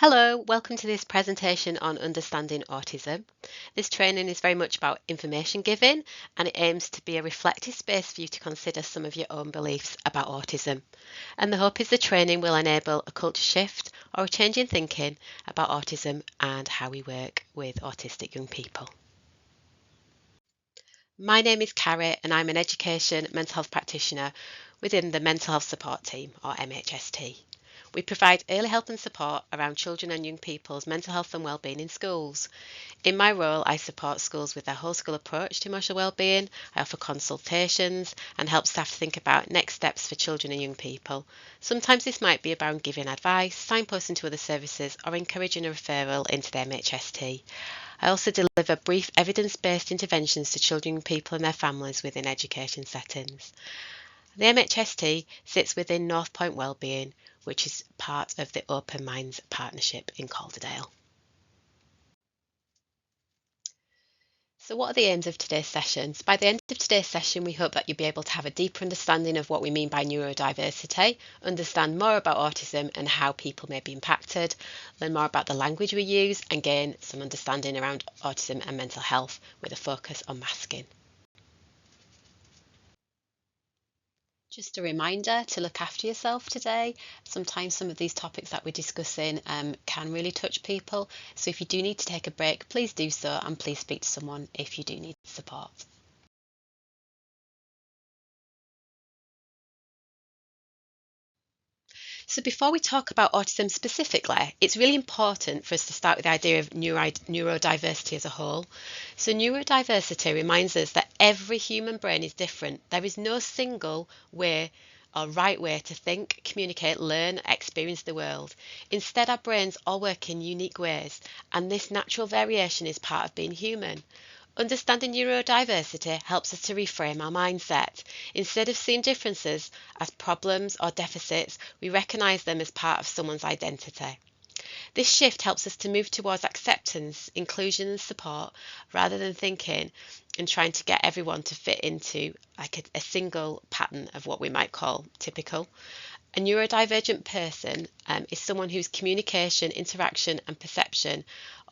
Hello, welcome to this presentation on understanding autism. This training is very much about information giving and it aims to be a reflective space for you to consider some of your own beliefs about autism. And the hope is the training will enable a culture shift or a change in thinking about autism and how we work with autistic young people. My name is Kari and I'm an Education Mental Health Practitioner within the Mental Health Support Team, or MHST. We provide early help and support around children and young people's mental health and wellbeing in schools. In my role, I support schools with their whole school approach to emotional wellbeing. I offer consultations and help staff think about next steps for children and young people. Sometimes this might be about giving advice, signposting to other services, or encouraging a referral into the MHST. I also deliver brief evidence-based interventions to children and people and their families within education settings. The MHST sits within North Point Wellbeing, which is part of the Open Minds Partnership in Calderdale. So what are the aims of today's sessions? By the end of today's session, we hope that you'll be able to have a deeper understanding of what we mean by neurodiversity, understand more about autism and how people may be impacted, learn more about the language we use and gain some understanding around autism and mental health with a focus on masking. Just a reminder to look after yourself today. Sometimes some of these topics that we're discussing can really touch people. So if you do need to take a break, please do so and please speak to someone if you do need support. So before we talk about autism specifically, it's really important for us to start with the idea of neurodiversity as a whole. So neurodiversity reminds us that every human brain is different. There is no single way or right way to think, communicate, learn, experience the world. Instead, our brains all work in unique ways, and this natural variation is part of being human. Understanding neurodiversity helps us to reframe our mindset. Instead of seeing differences as problems or deficits, we recognise them as part of someone's identity. This shift helps us to move towards acceptance, inclusion and support, rather than thinking and trying to get everyone to fit into a single pattern of what we might call typical. A neurodivergent person is someone whose communication, interaction and perception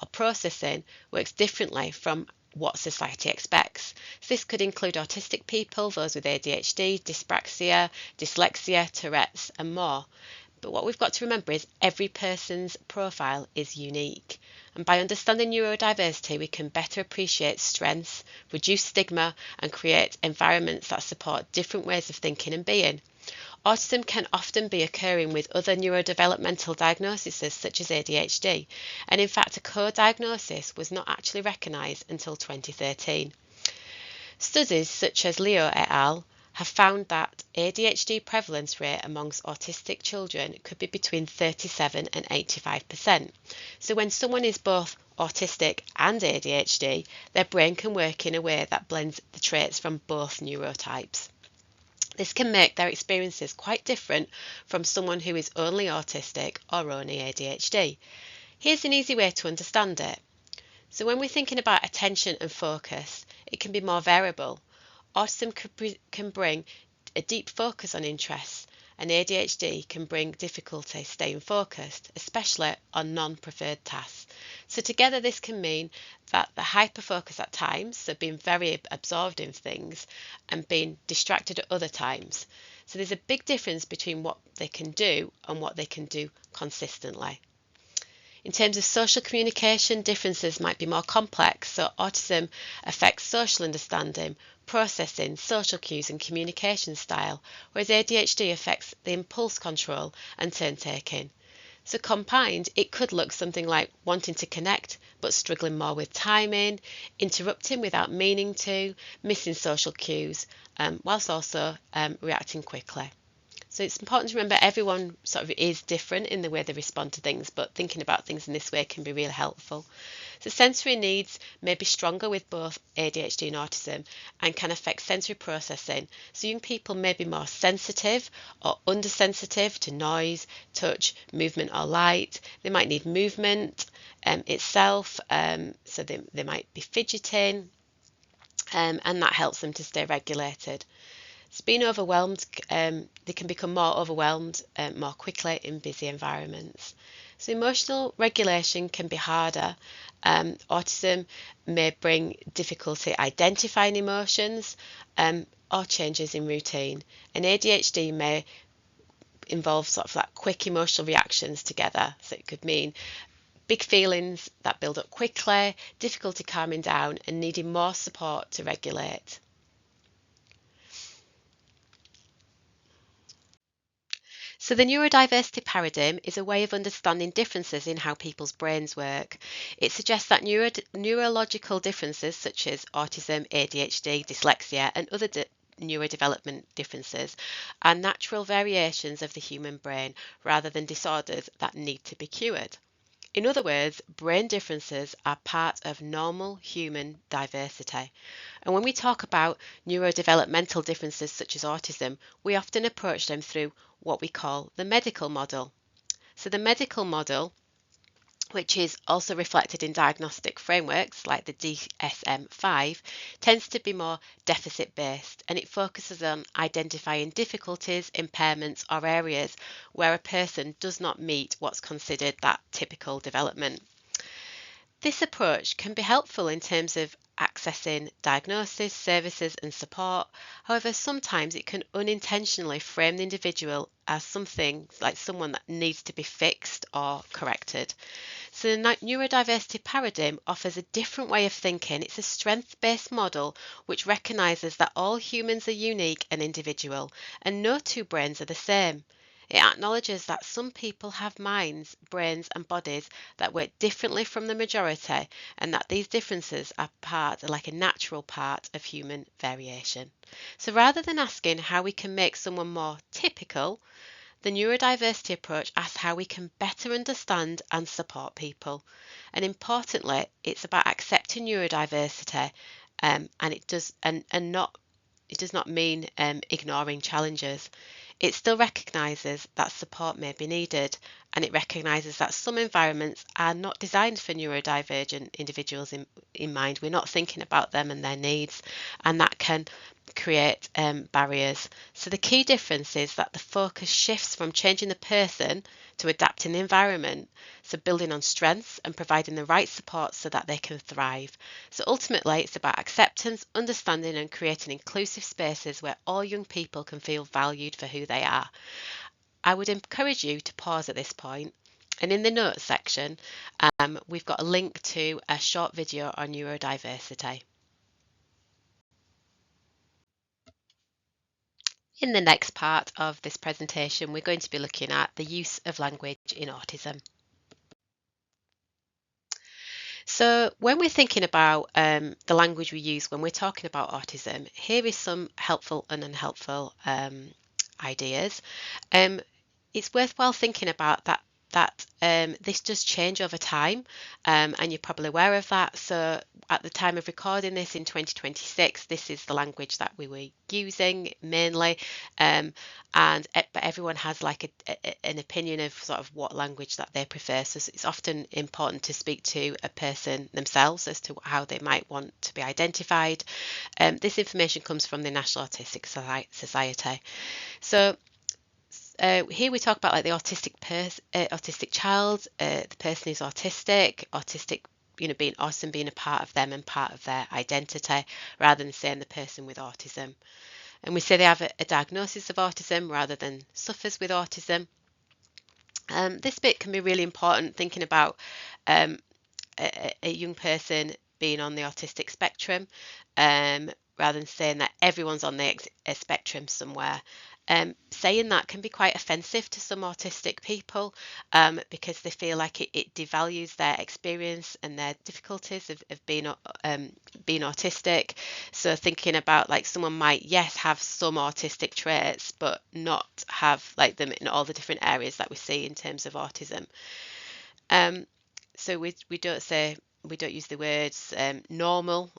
or processing works differently from what society expects. So this could include autistic people, those with ADHD, dyspraxia, dyslexia, Tourette's and more. But what we've got to remember is every person's profile is unique. And by understanding neurodiversity, we can better appreciate strengths, reduce stigma and create environments that support different ways of thinking and being. Autism can often be occurring with other neurodevelopmental diagnoses such as ADHD, and in fact a co-diagnosis was not actually recognised until 2013. Studies such as Leo et al. Have found that ADHD prevalence rate amongst autistic children could be between 37 and 85%. So when someone is both autistic and ADHD, their brain can work in a way that blends the traits from both neurotypes. This can make their experiences quite different from someone who is only autistic or only ADHD. Here's an easy way to understand it. So when we're thinking about attention and focus, it can be more variable. Autism can bring a deep focus on interests, and ADHD can bring difficulty staying focused, especially on non-preferred tasks. So together this can mean that the hyperfocus at times, so being very absorbed in things, and being distracted at other times. So there's a big difference between what they can do and what they can do consistently. In terms of social communication, differences might be more complex, so autism affects social understanding, processing, social cues and communication style, whereas ADHD affects the impulse control and turn-taking. So combined, it could look something like wanting to connect but struggling more with timing, interrupting without meaning to, missing social cues, whilst also reacting quickly. So it's important to remember everyone sort of is different in the way they respond to things, but thinking about things in this way can be really helpful. So sensory needs may be stronger with both ADHD and autism and can affect sensory processing. So young people may be more sensitive or undersensitive to noise, touch, movement or light. They might need movement itself, so they might be fidgeting, and that helps them to stay regulated. being overwhelmed, they can become more overwhelmed more quickly in busy environments. So emotional regulation can be harder. Autism may bring difficulty identifying emotions or changes in routine. And ADHD may involve sort of like quick emotional reactions together. So it could mean big feelings that build up quickly, difficulty calming down, and needing more support to regulate. So, the neurodiversity paradigm is a way of understanding differences in how people's brains work. It suggests that neurological differences such as autism, ADHD, dyslexia, and other neurodevelopment differences are natural variations of the human brain rather than disorders that need to be cured. In other words, brain differences are part of normal human diversity. And when we talk about neurodevelopmental differences such as autism, we often approach them through what we call the medical model. So, the medical model, which is also reflected in diagnostic frameworks like the DSM-5, tends to be more deficit-based, and it focuses on identifying difficulties, impairments, or areas where a person does not meet what's considered that typical development. This approach can be helpful in terms of accessing diagnosis, services, and support. However, sometimes it can unintentionally frame the individual as something like someone that needs to be fixed or corrected. So, the neurodiversity paradigm offers a different way of thinking. It's a strength-based model which recognizes that all humans are unique and individual, and no two brains are the same. It acknowledges that some people have minds, brains, and bodies that work differently from the majority, and that these differences are like a natural part of human variation. So rather than asking how we can make someone more typical, the neurodiversity approach asks how we can better understand and support people. And importantly, it's about accepting neurodiversity, and it does not mean ignoring challenges. It still recognises that support may be needed, and it recognises that some environments are not designed for neurodivergent individuals in mind. We're not thinking about them and their needs, and that can create barriers. So the key difference is that the focus shifts from changing the person to adapting the environment, so building on strengths and providing the right support so that they can thrive. So ultimately, it's about acceptance, understanding, and creating inclusive spaces where all young people can feel valued for who they are. I would encourage you to pause at this point, and in the notes section, we've got a link to a short video on neurodiversity. In the next part of this presentation, we're going to be looking at the use of language in autism. So when we're thinking about the language we use when we're talking about autism, here is some helpful and unhelpful ideas. It's worthwhile thinking about that this does change over time, and you're probably aware of that. So at the time of recording this in 2026, this is the language that we were using mainly, but everyone has like an opinion of sort of what language that they prefer. So it's often important to speak to a person themselves as to how they might want to be identified. This information comes from the National Autistic Society. So here we talk about like the autistic child, the person who's autistic, being awesome, being a part of them and part of their identity, rather than saying the person with autism. And we say they have a diagnosis of autism rather than suffers with autism. This bit can be really important, thinking about a young person being on the autistic spectrum, rather than saying that everyone's on the spectrum somewhere. Saying that can be quite offensive to some autistic people, because they feel like it devalues their experience and their difficulties of being autistic. So thinking about like someone might, yes, have some autistic traits, but not have like them in all the different areas that we see in terms of autism. So we don't use the words normal.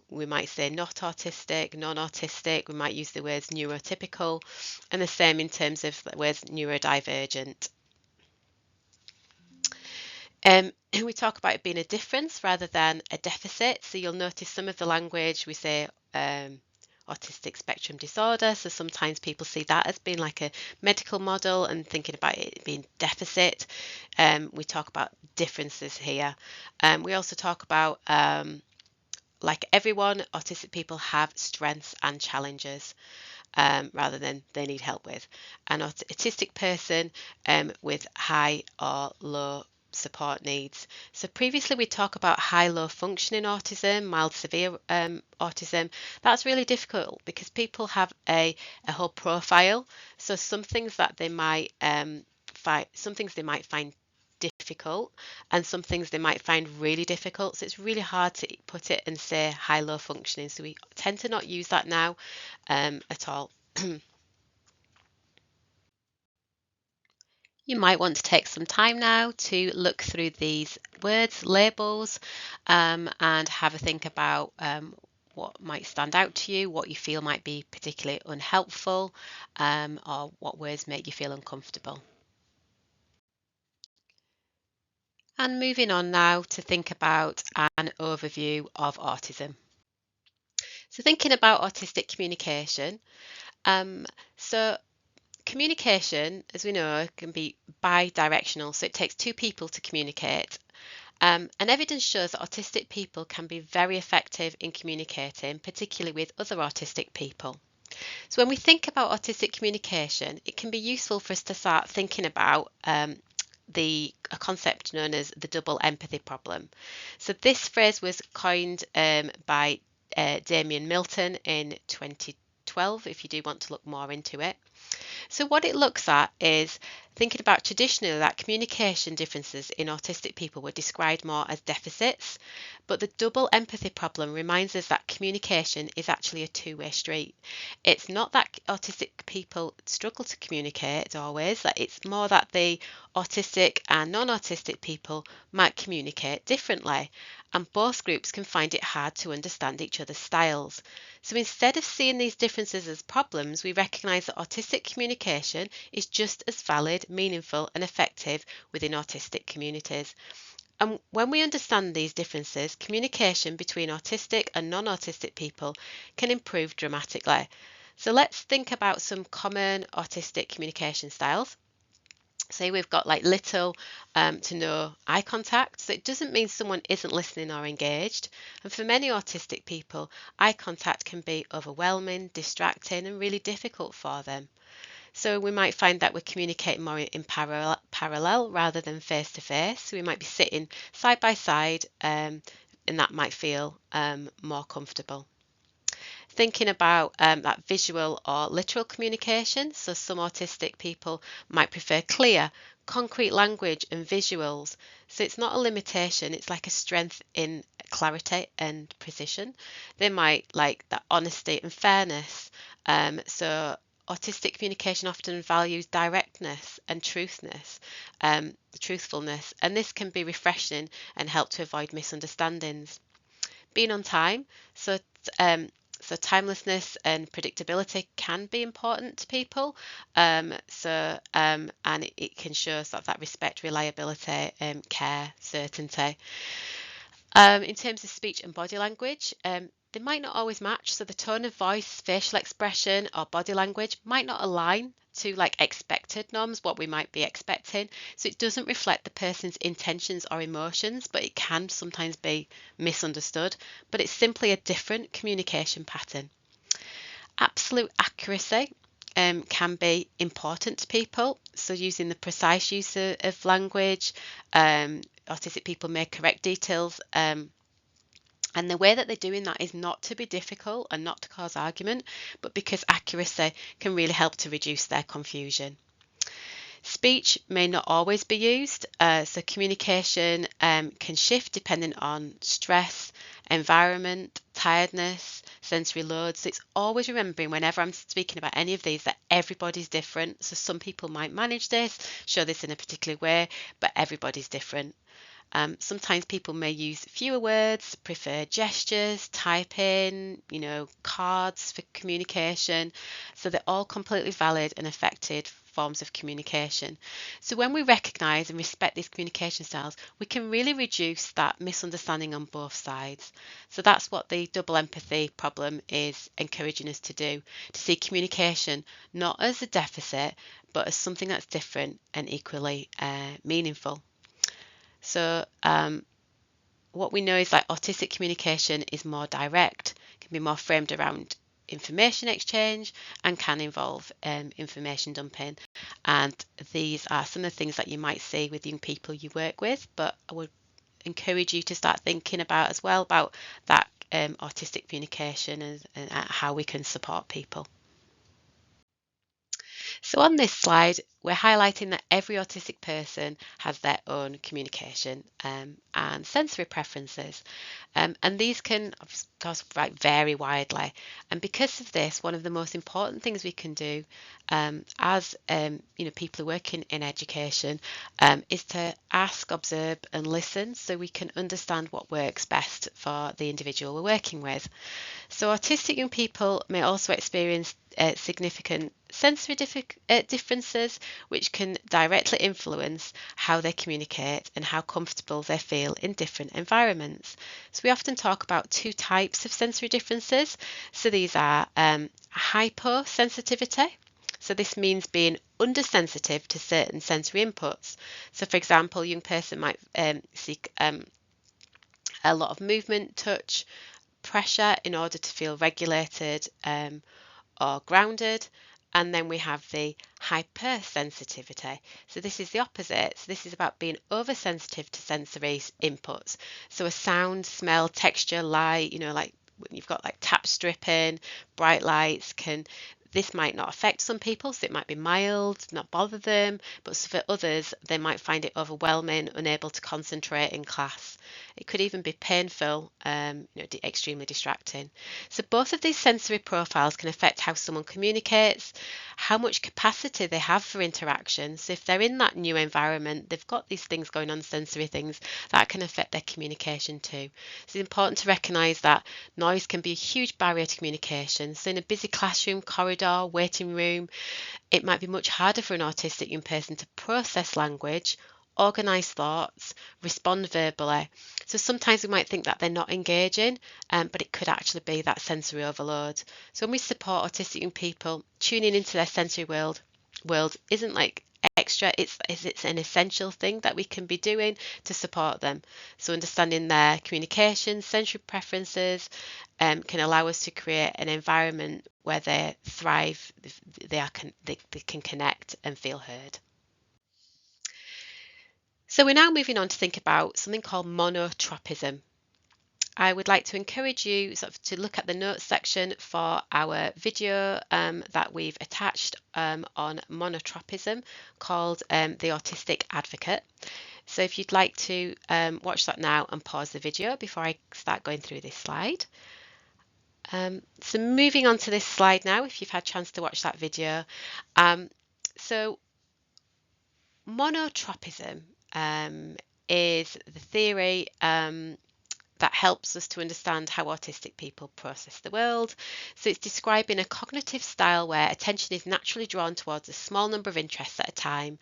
We might say not autistic, non-autistic. We might use the words neurotypical, and the same in terms of the words neurodivergent. We talk about it being a difference rather than a deficit. So you'll notice some of the language we say autistic spectrum disorder. So sometimes people see that as being like a medical model and thinking about it being deficit. We talk about differences here. We also talk about like everyone, autistic people have strengths and challenges rather than they need help with. An autistic person with high or low support needs. So previously we talk about high-low functioning autism, mild severe autism. That's really difficult because people have a whole profile. So some things that they might find difficult and some things they might find really difficult. So it's really hard to put it and say high-low functioning. So we tend to not use that now at all. You might want to take some time now to look through these words, labels, and have a think about what might stand out to you, what you feel might be particularly unhelpful, or what words make you feel uncomfortable. And moving on now to think about an overview of autism. So thinking about autistic communication, so communication, as we know, can be bi-directional, so it takes two people to communicate. And evidence shows that autistic people can be very effective in communicating, particularly with other autistic people. So when we think about autistic communication, it can be useful for us to start thinking about a concept known as the double empathy problem. So this phrase was coined by Damien Milton in 2012, if you do want to look more into it. So what it looks at is thinking about traditionally that communication differences in autistic people were described more as deficits, but the double empathy problem reminds us that communication is actually a two-way street. It's not that autistic people struggle to communicate always, that it's more that the autistic and non-autistic people might communicate differently, and both groups can find it hard to understand each other's styles. So instead of seeing these differences as problems, we recognise that autistic communication is just as valid, meaningful and effective within autistic communities. And when we understand these differences, communication between autistic and non-autistic people can improve dramatically. So let's think about some common autistic communication styles. Say we've got like little to no eye contact. So it doesn't mean someone isn't listening or engaged. And for many autistic people, eye contact can be overwhelming, distracting, and really difficult for them. So we might find that we're communicating more in parallel rather than face to face. So we might be sitting side by side, and that might feel more comfortable. Thinking about that visual or literal communication. So some autistic people might prefer clear, concrete language and visuals. So it's not a limitation, it's like a strength in clarity and precision. They might like that honesty and fairness. So autistic communication often values directness and truthfulness, and this can be refreshing and help to avoid misunderstandings. Being on time, so timelessness and predictability can be important to people. And it can show sort of that respect, reliability, care, certainty. In terms of speech and body language, they might not always match. So the tone of voice, facial expression, or body language might not align to like expected norms, what we might be expecting. So it doesn't reflect the person's intentions or emotions, but it can sometimes be misunderstood. But it's simply a different communication pattern. Absolute accuracy can be important to people. So using the precise use of language, autistic people may correct details. And the way that they're doing that is not to be difficult and not to cause argument, but because accuracy can really help to reduce their confusion. Speech may not always be used, so communication can shift depending on stress, environment, tiredness, sensory load. So it's always remembering whenever I'm speaking about any of these that everybody's different. So some people might manage this, show this in a particular way, but everybody's different. Sometimes people may use fewer words, prefer gestures, typing, cards for communication. So they're all completely valid and effective forms of communication. So when we recognise and respect these communication styles, we can really reduce that misunderstanding on both sides. So that's what the double empathy problem is encouraging us to do, to see communication not as a deficit, but as something that's different and equally meaningful. So what we know is that autistic communication is more direct, can be more framed around information exchange, and can involve information dumping. And these are some of the things that you might see with young people you work with, but I would encourage you to start thinking about as well about that autistic communication and how we can support people. So on this slide, we're highlighting that every autistic person has their own communication and sensory preferences. And these can, of course, vary widely. And because of this, one of the most important things we can do as people who work in education is to ask, observe and listen so we can understand what works best for the individual we're working with. So autistic young people may also experience significant sensory differences, which can directly influence how they communicate and how comfortable they feel in different environments. So we often talk about two types of sensory differences. So these are hyposensitivity. So this means being undersensitive to certain sensory inputs. So for example, a young person might seek a lot of movement, touch, pressure in order to feel regulated or grounded. And then we have the hypersensitivity. So this is the opposite. So this is about being oversensitive to sensory inputs. So a sound, smell, texture, light, like when you've got like tap stripping, bright lights this might not affect some people, so it might be mild, not bother them, but for others, they might find it overwhelming, unable to concentrate in class. It could even be painful, extremely distracting. So both of these sensory profiles can affect how someone communicates, how much capacity they have for interaction. So if they're in that new environment, they've got these things going on, sensory things, that can affect their communication too. So it's important to recognise that noise can be a huge barrier to communication. So in a busy classroom, corridor, waiting room, it might be much harder for an autistic young person to process language, organise thoughts, respond verbally. So sometimes we might think that they're not engaging, but it could actually be that sensory overload. So when we support autistic young people, tuning into their sensory world isn't like extra, it's an essential thing that we can be doing to support them. So understanding their communication, sensory preferences can allow us to create an environment where they thrive, they can connect and feel heard. So we're now moving on to think about something called monotropism. I would like to encourage you to look at the notes section for our video that we've attached on monotropism called the Autistic Advocate. So if you'd like to watch that now and pause the video before I start going through this slide. So moving on to this slide now, if you've had a chance to watch that video. So monotropism is the theory that helps us to understand how autistic people process the world. So it's describing a cognitive style where attention is naturally drawn towards a small number of interests at a time,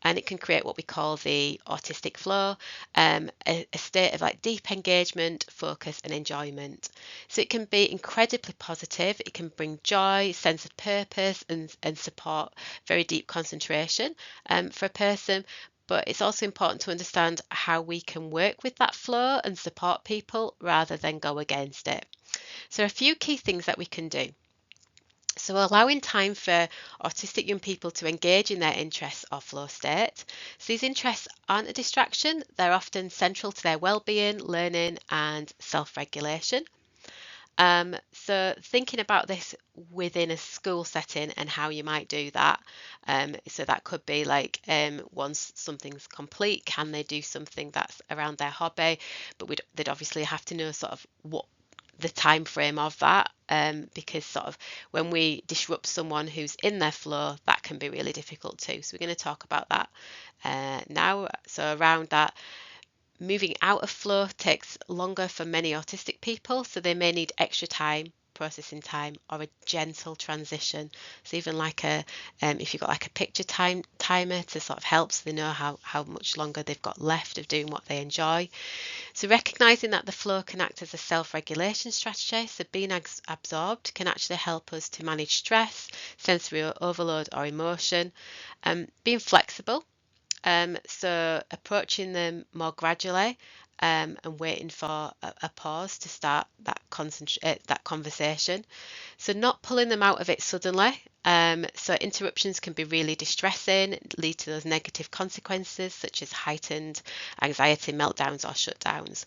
and it can create what we call the autistic flow, a state of like deep engagement, focus and enjoyment. So it can be incredibly positive, it can bring joy, sense of purpose and support very deep concentration for a person. But it's also important to understand how we can work with that flow and support people rather than go against it. So there are a few key things that we can do. So allowing time for autistic young people to engage in their interests or flow state. So these interests aren't a distraction, they're often central to their well-being, learning and self-regulation. So thinking about this within a school setting and how you might do that. So that could be like once something's complete, can they do something that's around their hobby? But they'd obviously have to know sort of what the time frame of that, because sort of when we disrupt someone who's in their flow, that can be really difficult too. So we're going to talk about that now. So around that, Moving out of flow takes longer for many autistic people, so they may need extra time, processing time, or a gentle transition. So even like if you've got like a picture timer to sort of help, so they know how much longer they've got left of doing what they enjoy. So recognizing that the flow can act as a self-regulation strategy, so being absorbed can actually help us to manage stress, sensory overload, or emotion. Being flexible. So approaching them more gradually, and waiting for a pause to start that conversation. So not pulling them out of it suddenly. So interruptions can be really distressing, lead to those negative consequences such as heightened anxiety, meltdowns, or shutdowns.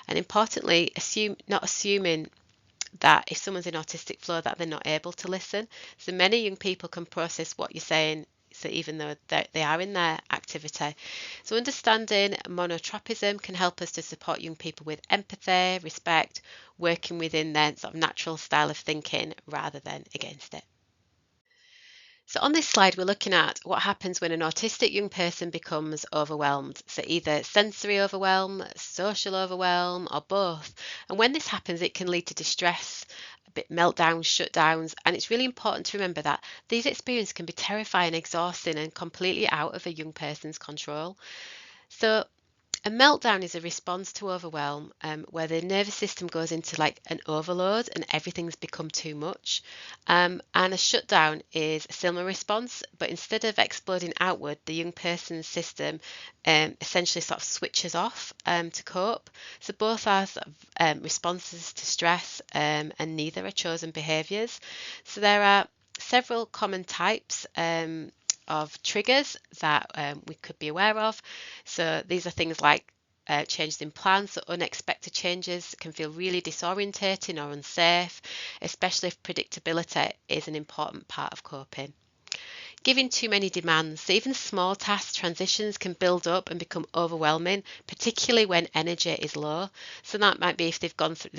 And importantly, not assuming that if someone's in autistic flow that they're not able to listen. So many young people can process what you're saying, so even though they are in their activity. So understanding monotropism can help us to support young people with empathy, respect, working within their sort of natural style of thinking rather than against it. So on this slide, we're looking at what happens when an autistic young person becomes overwhelmed. So either sensory overwhelm, social overwhelm, or both. And when this happens, it can lead to distress, a bit meltdowns, shutdowns. And it's really important to remember that these experiences can be terrifying, exhausting, and completely out of a young person's control. So a meltdown is a response to overwhelm, where the nervous system goes into like an overload and everything's become too much. And a shutdown is a similar response, but instead of exploding outward, the young person's system essentially sort of switches off to cope. So both are sort of, responses to stress, and neither are chosen behaviours. So there are several common types of triggers that we could be aware of. So these are things like changes in plans, so unexpected changes can feel really disorientating or unsafe, especially if predictability is an important part of coping. Giving too many demands, so even small task transitions can build up and become overwhelming, particularly when energy is low. So that might be if they've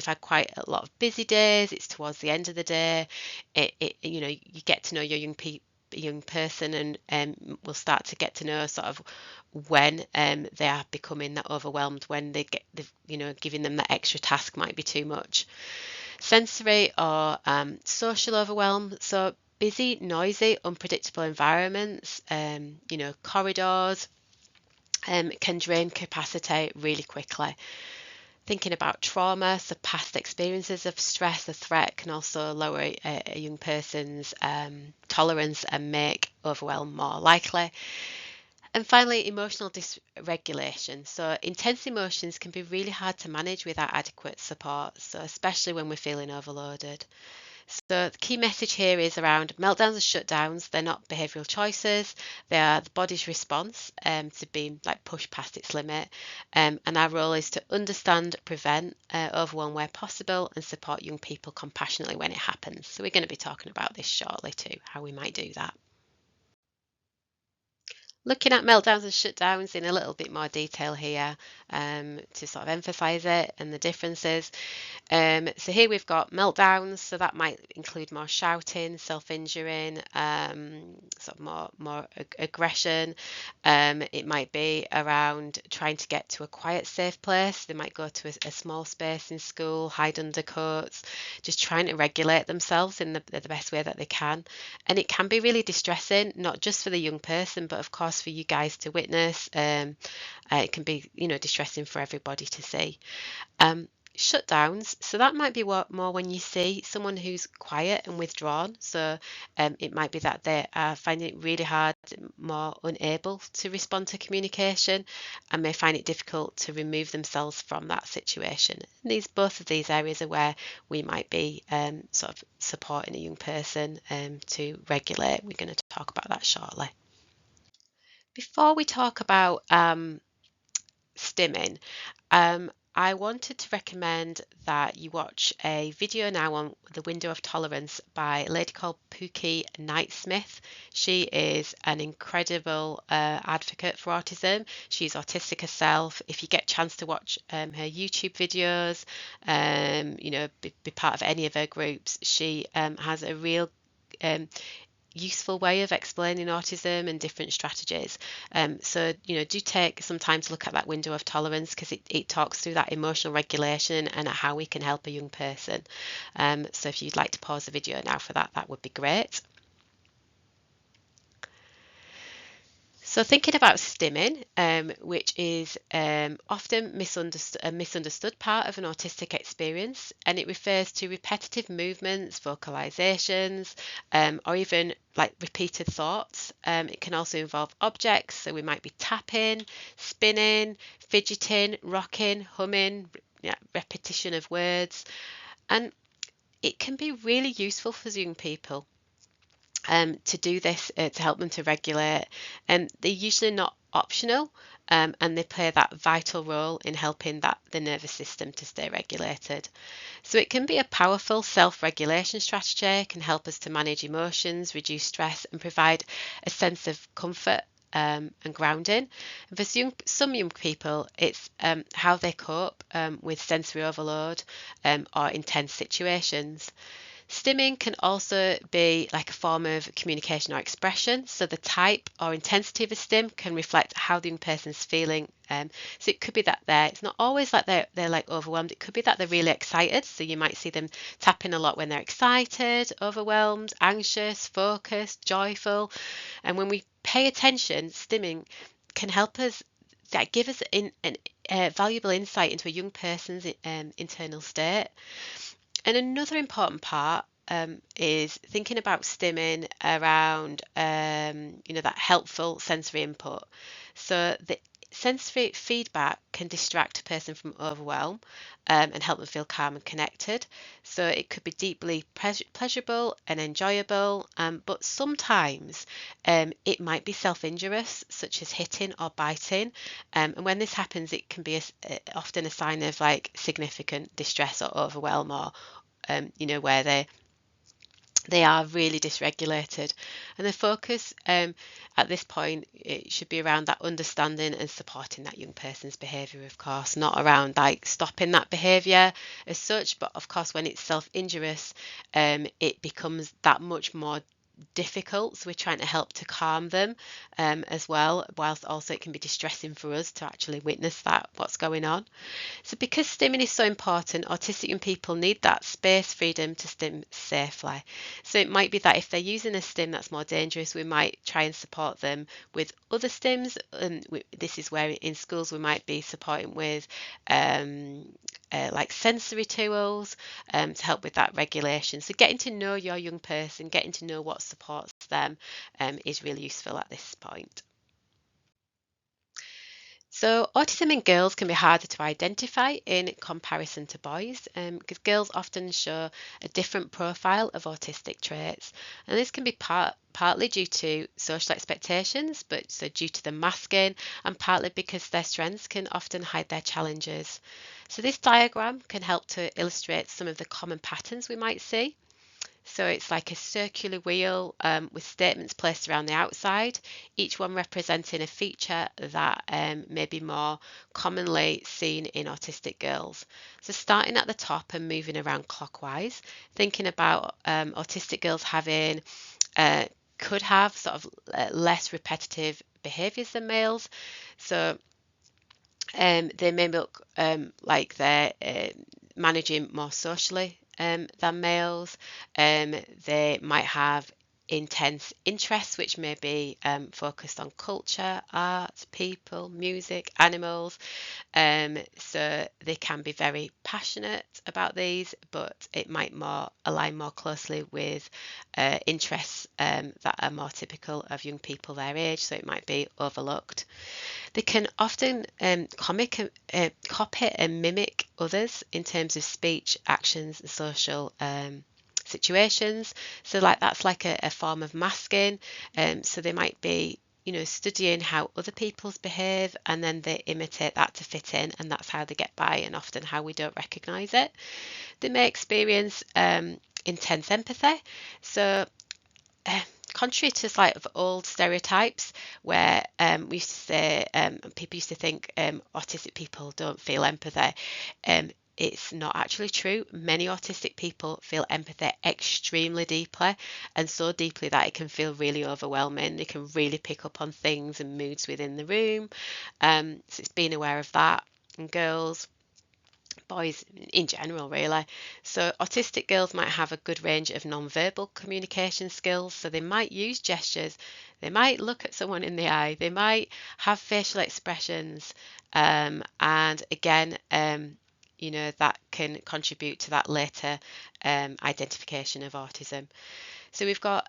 had quite a lot of busy days, it's towards the end of the day, you get to know your young person and will start to get to know sort of when they are becoming that overwhelmed, when giving them that extra task might be too much. Sensory or social overwhelm, so busy, noisy, unpredictable environments, corridors can drain capacity really quickly. Thinking about trauma, so past experiences of stress or threat can also lower a young person's tolerance and make overwhelm more likely. And finally, emotional dysregulation. So intense emotions can be really hard to manage without adequate support, so especially when we're feeling overloaded. So the key message here is around meltdowns and shutdowns. They're not behavioural choices. They are the body's response to being like pushed past its limit. And our role is to understand, prevent overwhelm where possible, and support young people compassionately when it happens. So we're going to be talking about this shortly too, how we might do that. Looking at meltdowns and shutdowns in a little bit more detail here, to sort of emphasise it and the differences. So here we've got meltdowns, so that might include more shouting, self-injuring, sort of more aggression. It might be around trying to get to a quiet, safe place. They might go to a small space in school, hide under coats, just trying to regulate themselves in the best way that they can. And it can be really distressing, not just for the young person, but of course for you guys to witness. It can be, distressing for everybody to see. Shutdowns, so that might be more when you see someone who's quiet and withdrawn. So it might be that they are finding it really hard, more unable to respond to communication, and may find it difficult to remove themselves from that situation. And both of these areas are where we might be sort of supporting a young person to regulate. We're going to talk about that shortly. Before we talk about stimming, I wanted to recommend that you watch a video now on the window of tolerance by a lady called Pooky Knightsmith. She is an incredible advocate for autism. She's autistic herself. If you get a chance to watch her YouTube videos, be part of any of her groups, she has a real useful way of explaining autism and different strategies. So, do take some time to look at that window of tolerance, because it talks through that emotional regulation and how we can help a young person. So if you'd like to pause the video now for that, that would be great. So thinking about stimming, which is often a misunderstood part of an autistic experience, and it refers to repetitive movements, vocalizations, or even like repeated thoughts. It can also involve objects, so we might be tapping, spinning, fidgeting, rocking, humming, repetition of words, and it can be really useful for young people. To do this to help them to regulate, and they're usually not optional, and they play that vital role in helping the nervous system to stay regulated. So it can be a powerful self-regulation strategy. It can help us to manage emotions, reduce stress, and provide a sense of comfort and grounding. And for some young people, it's how they cope with sensory overload or intense situations. Stimming can also be like a form of communication or expression. So the type or intensity of a stim can reflect how the young person's feeling. So it could be that it's not always like they're like overwhelmed. It could be that they're really excited. So you might see them tapping a lot when they're excited, overwhelmed, anxious, focused, joyful. And when we pay attention, stimming can help us, that give us valuable insight into a young person's internal state. And another important part is thinking about stimming around, that helpful sensory input. So the sensory feedback can distract a person from overwhelm and help them feel calm and connected. So it could be deeply pleasurable and enjoyable, but sometimes it might be self-injurious, such as hitting or biting. And when this happens, it can be often a sign of like significant distress or overwhelm, or where they are really dysregulated. And the focus at this point, it should be around that understanding and supporting that young person's behaviour, of course, not around like stopping that behaviour as such. But of course, when it's self-injurious, it becomes that much more difficult, so we're trying to help to calm them as well, whilst also it can be distressing for us to actually witness what's going on. So because stimming is so important, autistic young people need that space, freedom to stim safely. So it might be that if they're using a stim that's more dangerous, we might try and support them with other stims, and this is where in schools we might be supporting with like sensory tools to help with that regulation. So getting to know your young person, getting to know what supports them is really useful at this point. So autism in girls can be harder to identify in comparison to boys, because girls often show a different profile of autistic traits, and this can be partly due to social expectations, but so due to the masking, and partly because their strengths can often hide their challenges. So this diagram can help to illustrate some of the common patterns we might see. So it's like a circular wheel with statements placed around the outside, each one representing a feature that may be more commonly seen in autistic girls. So starting at the top and moving around clockwise, thinking about autistic girls could have sort of less repetitive behaviours than males. So they may look like they're managing more socially than males. They might have intense interests, which may be focused on culture, art, people, music, animals. So they can be very passionate about these, but it might align more closely with interests that are more typical of young people their age, so it might be overlooked. They can often copy and mimic others in terms of speech, actions, and social situations. So that's like a form of masking. So they might be studying how other people's behave, and then they imitate that to fit in, and that's how they get by, and often how we don't recognise it. They may experience intense empathy. So contrary to sort of old stereotypes where we used to say people used to think autistic people don't feel empathy, it's not actually true. Many autistic people feel empathy extremely deeply, and so deeply that it can feel really overwhelming. They can really pick up on things and moods within the room. So it's being aware of that. And girls, boys in general, really. So autistic girls might have a good range of non-verbal communication skills. So they might use gestures, they might look at someone in the eye, they might have facial expressions, and again, that can contribute to that later identification of autism. So we've got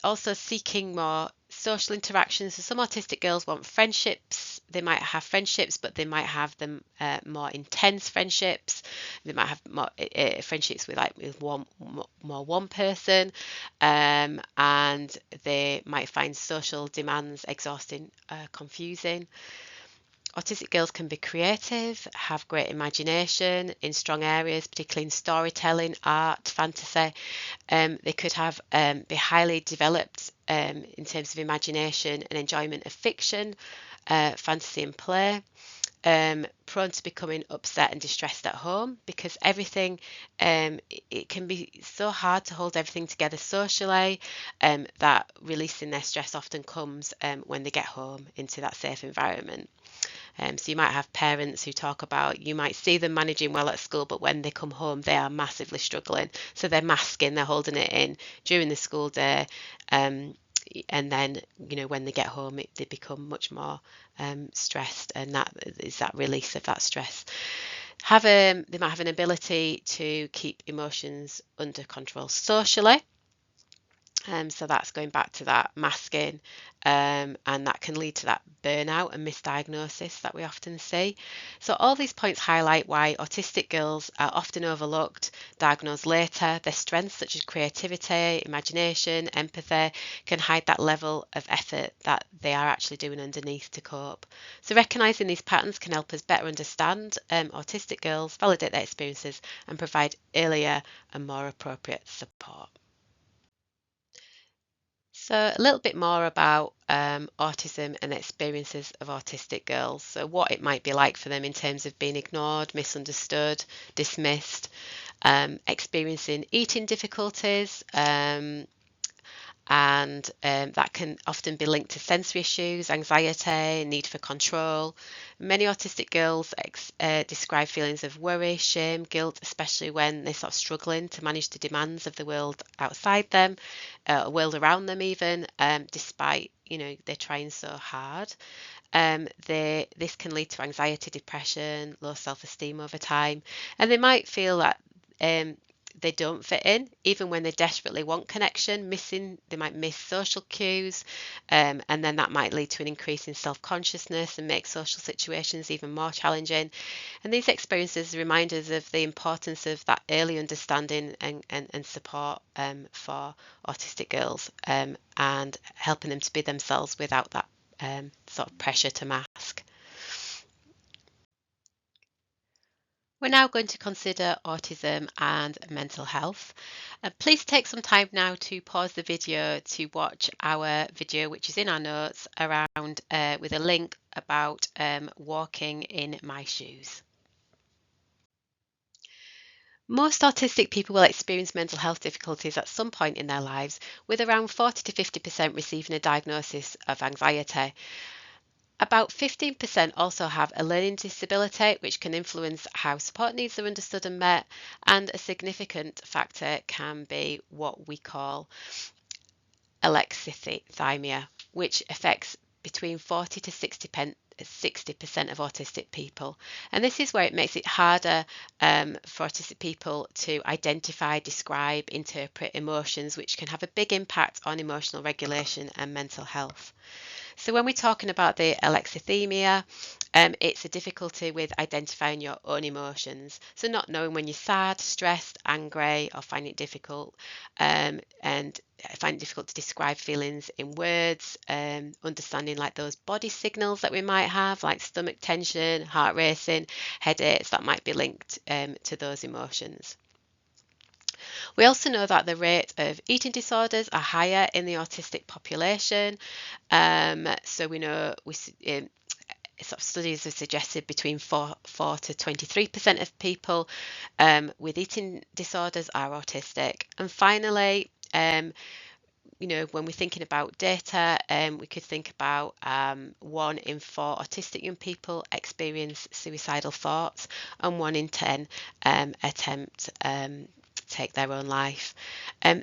also seeking more social interactions. So some autistic girls want friendships. They might have friendships, but they might have them more intense friendships. They might have more friendships with one person, and they might find social demands exhausting, confusing. Autistic girls can be creative, have great imagination in strong areas, particularly in storytelling, art, fantasy. They could have be highly developed in terms of imagination and enjoyment of fiction, fantasy and play. Prone to becoming upset and distressed at home because everything, it can be so hard to hold everything together socially, that releasing their stress often comes when they get home into that safe environment. So you might have parents who talk about, you might see them managing well at school, but when they come home, they are massively struggling. So they're masking, they're holding it in during the school day. And then, when they get home, they become much more stressed, and that is that release of that stress. They might have an ability to keep emotions under control socially. So that's going back to that masking, and that can lead to that burnout and misdiagnosis that we often see. So all these points highlight why autistic girls are often overlooked, diagnosed later. Their strengths such as creativity, imagination, empathy can hide that level of effort that they are actually doing underneath to cope. So recognising these patterns can help us better understand autistic girls, validate their experiences, and provide earlier and more appropriate support. So a little bit more about autism and the experiences of autistic girls. So what it might be like for them in terms of being ignored, misunderstood, dismissed, experiencing eating difficulties, and that can often be linked to sensory issues, anxiety, need for control. Many autistic girls describe feelings of worry, shame, guilt, especially when they're sort of struggling to manage the demands of the world outside them, world around them even, despite they're trying so hard. This can lead to anxiety, depression, low self-esteem over time, and they might feel that they don't fit in, even when they desperately want connection. They might miss social cues, and then that might lead to an increase in self-consciousness and make social situations even more challenging. And these experiences remind us of the importance of that early understanding and support for autistic girls, and helping them to be themselves without that sort of pressure to mask. We're now going to consider autism and mental health. Please take some time now to pause the video to watch our video, which is in our notes, around with a link about walking in my shoes. Most autistic people will experience mental health difficulties at some point in their lives, with around 40 to 50% receiving a diagnosis of anxiety. About 15% also have a learning disability, which can influence how support needs are understood and met, and a significant factor can be what we call alexithymia, which affects between 40 to 60% of autistic people. And this is where it makes it harder for autistic people to identify, describe, interpret emotions, which can have a big impact on emotional regulation and mental health. So when we're talking about the alexithymia, it's a difficulty with identifying your own emotions. So not knowing when you're sad, stressed, angry, or finding it difficult, and find it difficult to describe feelings in words, understanding like those body signals that we might have, like stomach tension, heart racing, headaches, that might be linked to those emotions. We also know that the rate of eating disorders are higher in the autistic population. So we know sort of studies have suggested between 4 to 23% of people with eating disorders are autistic. And finally, when we're thinking about data, we could think about 1 in 4 autistic young people experience suicidal thoughts, and 1 in 10 attempt to take their own life.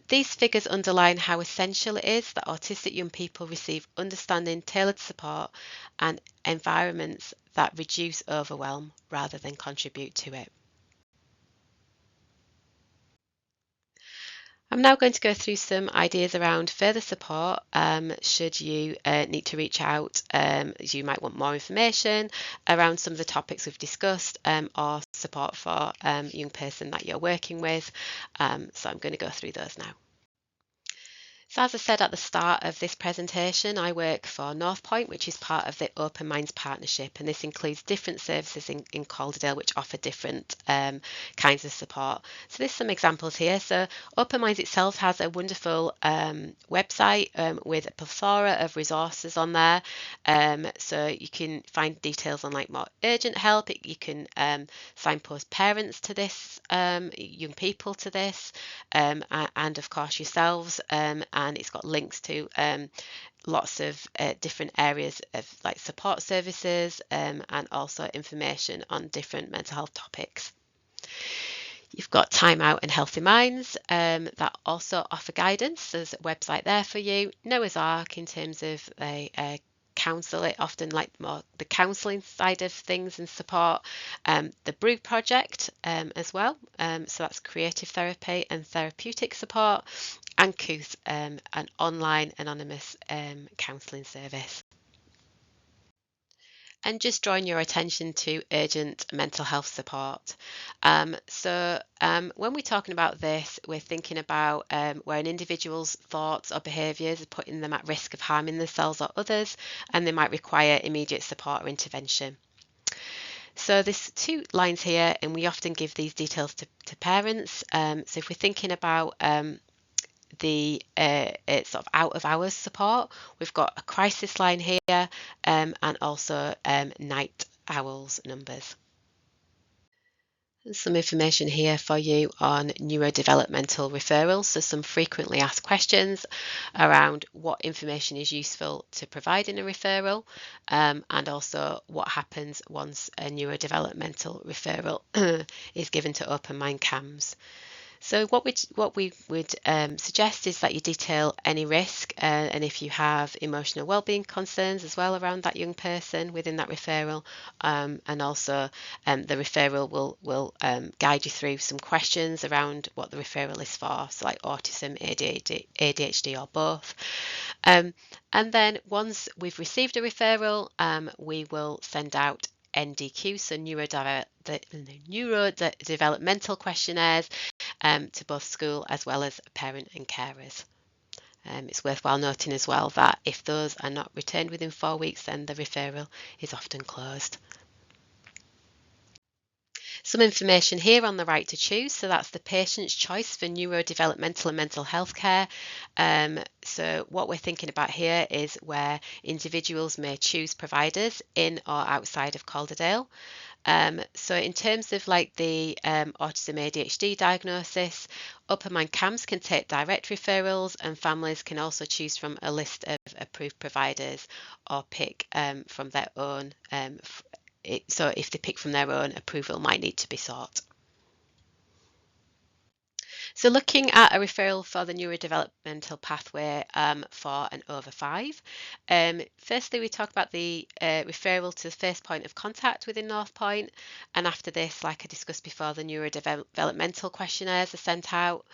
These figures underline how essential it is that autistic young people receive understanding, tailored support, and environments that reduce overwhelm rather than contribute to it. I'm now going to go through some ideas around further support should you need to reach out, as you might want more information around some of the topics we've discussed, or support for a young person that you're working with. So I'm going to go through those now. So as I said at the start of this presentation, I work for Northpoint, which is part of the Open Minds Partnership, and this includes different services in Calderdale which offer different kinds of support. So there's some examples here. So Open Minds itself has a wonderful website with a plethora of resources on there. So you can find details on like more urgent help. You can signpost parents to this, young people to this, and of course yourselves. And it's got links to lots of different areas of like support services, and also information on different mental health topics. You've got Time Out and Healthy Minds that also offer guidance. There's a website there for you. Noah's Ark in terms of counsel, it often like more the counselling side of things and support. The Brew Project as well, so that's creative therapy and therapeutic support, and Couth, an online anonymous counselling service. And just drawing your attention to urgent mental health support. So when we're talking about this, we're thinking about where an individual's thoughts or behaviours are putting them at risk of harming themselves or others, and they might require immediate support or intervention. So there's 2 lines here, and we often give these details to parents. So if we're thinking about the sort of out of hours support, we've got a crisis line here, and also night owls numbers. Some information here for you on neurodevelopmental referrals. So some frequently asked questions around what information is useful to provide in a referral, and also what happens once a neurodevelopmental referral is given to Open Mind CAMHS. So what we would suggest is that you detail any risk, and if you have emotional wellbeing concerns as well around that young person within that referral, and also the referral will guide you through some questions around what the referral is for, so like autism, ADHD or both. And then once we've received a referral, we will send out NDQ, so neurodevelopmental questionnaires, to both school as well as parent and carers. It's worthwhile noting as well that if those are not returned within 4 weeks, then the referral is often closed. Some information here on the right to choose. So that's the patient's choice for neurodevelopmental and mental health care. So what we're thinking about here is where individuals may choose providers in or outside of Calderdale. So in terms of like the autism ADHD diagnosis, Open Mind CAMHS can take direct referrals, and families can also choose from a list of approved providers or pick from their own. So if they pick from their own, approval might need to be sought. So looking at a referral for the neurodevelopmental pathway for an over 5. Firstly, we talk about the referral to the first point of contact within Northpoint, and after this, like I discussed before, the neurodevelopmental questionnaires are sent out,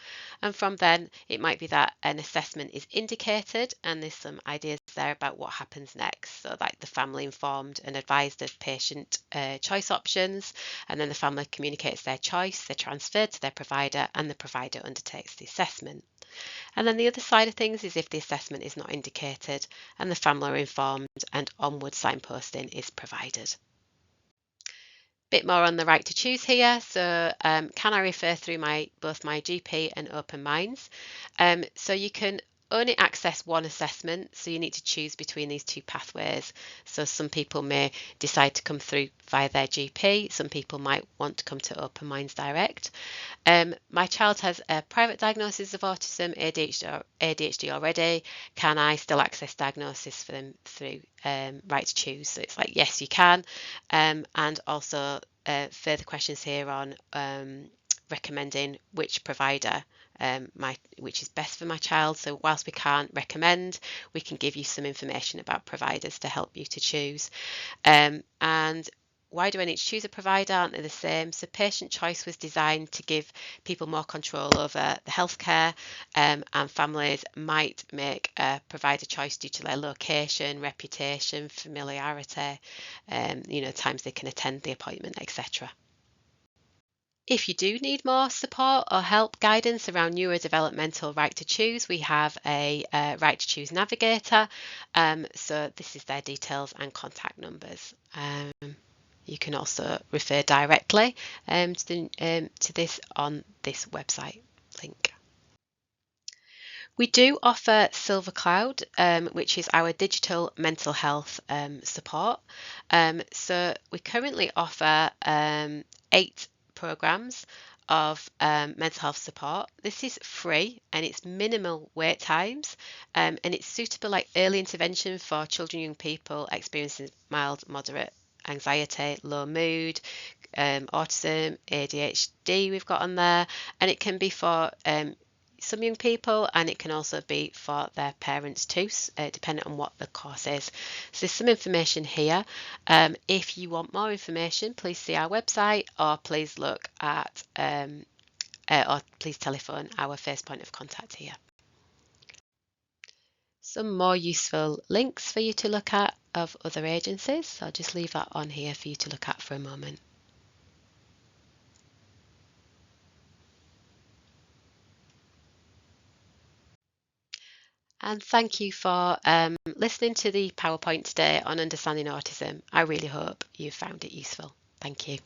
and from then it might be that an assessment is indicated, and there's some ideas there about what happens next. So like the family informed and advised of patient choice options, and then the family communicates their choice, they're transferred to their provider, and the provider undertakes the assessment. And then the other side of things is if the assessment is not indicated and the family are informed, and onward signposting is provided. Bit more on the right to choose here. So can I refer through both my GP and Open Minds? So you can only access one assessment, so you need to choose between these two pathways. So some people may decide to come through via their GP, some people might want to come to Open Minds Direct. My child has a private diagnosis of autism, ADHD already. Can I still access diagnosis for them through Right to Choose? So it's like, yes, you can. And also further questions here on recommending which provider which is best for my child. So whilst we can't recommend, we can give you some information about providers to help you to choose. And why do I need to choose a provider? Aren't they the same? So patient choice was designed to give people more control over the healthcare, and families might make a provider choice due to their location, reputation, familiarity, times they can attend the appointment, etc. If you do need more support or help guidance around neurodevelopmental Right to Choose, we have a Right to Choose navigator. So this is their details and contact numbers. You can also refer directly to this on this website link. We do offer Silver Cloud, which is our digital mental health support. So we currently offer 8 programs of mental health support. This is free and it's minimal wait times, and it's suitable like early intervention for children and young people experiencing mild, moderate anxiety, low mood, autism, ADHD we've got on there, and it can be for some young people, and it can also be for their parents too, depending on what the course is. So there's some information here. If you want more information, please see our website, or please look at or please telephone our first point of contact here. Some more useful links for you to look at of other agencies. So I'll just leave that on here for you to look at for a moment. And thank you for listening to the PowerPoint today on understanding autism. I really hope you found it useful. Thank you.